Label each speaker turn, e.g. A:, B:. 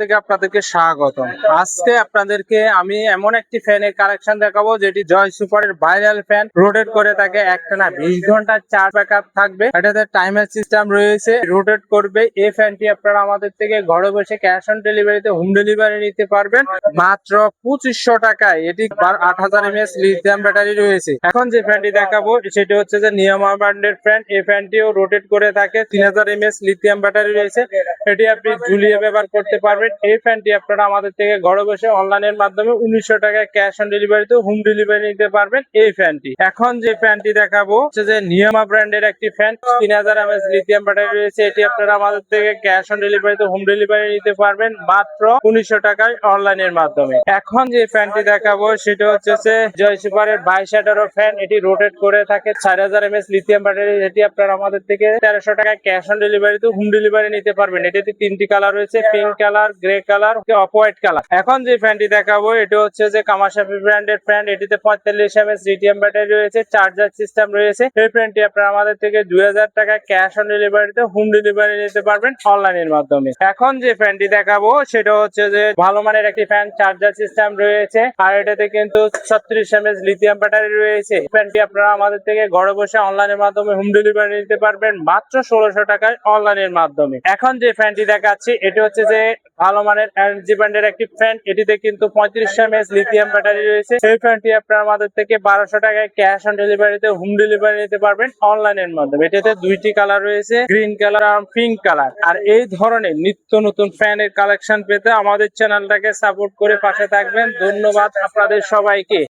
A: থেকে আপনাদেরকে স্বাগতম। আজকে আপনাদেরকে আমি এমন একটি ফ্যানের কালেকশন দেখাবো যেটি জয় সুপারের ভাইরাল ফ্যান। রোটেট করে থাকে একটানা 20 ঘন্টা চার্জ ব্যাকআপ থাকবে। এটাতে টাইমার সিস্টেম রয়েছে, রোটেট করবে। এই ফ্যানটি আপনারা আমাদের থেকে ঘরে বসে ক্যাশ অন ডেলিভারিতে হোম ডেলিভারি নিতে পারবেন মাত্র 2500 টাকায়। এটি 8000 mAh লিথিয়াম ব্যাটারি রয়েছে। এখন যে ফ্যানটি দেখাবো সেটি হচ্ছে যে নিয়ামা ব্র্যান্ডের ফ্যান। এই ফ্যানটিও রোটেট করে থাকে, 3000 mAh লিথিয়াম ব্যাটারি রয়েছে। এটি আপনি ঝুলিয়ে ব্যবহার করতে পারবেন। এই ফ্যানটি আপনারা আমাদের থেকে ঘরে বসে অনলাইনের মাধ্যমে 1900 টাকায় ক্যাশ অন ডেলিভারিতে হোম ডেলিভারি নিতে পারবেন এই ফ্যানটি। এখন যে ফ্যানটি দেখাবো হচ্ছে যে নিয়ামা ব্র্যান্ডের একটি ফ্যান, 3000 mAh লিথিয়াম ব্যাটারি রয়েছে। এটি আপনারা আমাদের থেকে ক্যাশ অন ডেলিভারিতে হোম ডেলিভারি নিতে পারবেন মাত্র 1900 টাকায় অনলাইনের মাধ্যমে। এখন যে ফ্যানটি দেখাবো সেটা হচ্ছে যে জয় সুপারের 22 ফ্যান। এটি রোটেট করে থাকে 4000 mAh লিথিয়াম ব্যাটারি। এটি আপনারা আমাদের থেকে 1300 টাকায় ক্যাশ অন ডেলিভারিতে হোম ডেলিভারি নিতে পারবেন। এটিতে 3টি কালার রয়েছে, pink colour, grey colour, off white colour. এখন যে ফ্যানটি দেখাবো এটা হচ্ছে যে কামাশাফি ব্র্যান্ডের ফ্যান। এটিতে 45 mAh লিথিয়াম ব্যাটারি রয়েছে, চার্জার সিস্টেম রয়েছে। এই ফ্যানটি আপনারা আমাদের থেকে 2000 টাকায় ক্যাশ অন ডেলিভারিতে হোম ডেলিভারি নিতে পারবেন অনলাইনের মাধ্যমে। এখন যে ফ্যানটি দেখাবো সেটা হচ্ছে যে ভালো মানের একটি ফ্যান, চার্জার সিস্টেম রয়েছে, আর এটাতে কিন্তু 36 mAh লিথিয়াম ব্যাটারি রয়েছে। ফ্যানটি আপনারা আমাদের থেকে ঘরে বসে অনলাইনের মাধ্যমে হোম ডেলিভারি নিতে পারবেন মাত্র 1600 টাকায় অনলাইনের মাধ্যমে। এখন যে ফ্যানটি দেখাচ্ছি এটি হচ্ছে যে ভালো মানের এনার্জি ব্র্যান্ডের একটি ফ্যান। এটিতে কিন্তু 35 mAh লিথিয়াম ব্যাটারি রয়েছে। এই ফ্যানটি আপনারা আমাদের থেকে 1200 টাকায় ক্যাশ অন ডেলিভারিতে হোম ডেলিভারি নিতে পারবেন অনলাইনের মাধ্যমে। এটাতে 2টি কালার রয়েছে, গ্রিন কালার আর পিঙ্ক কালার। আর এই ধরনের নিত্য নতুন ফ্যানের কালেকশন পেতে আমাদের চ্যানেলটাকে সাপোর্ট করে পাশে থাকবেন। ধন্যবাদ আপনাদের সবাইকে।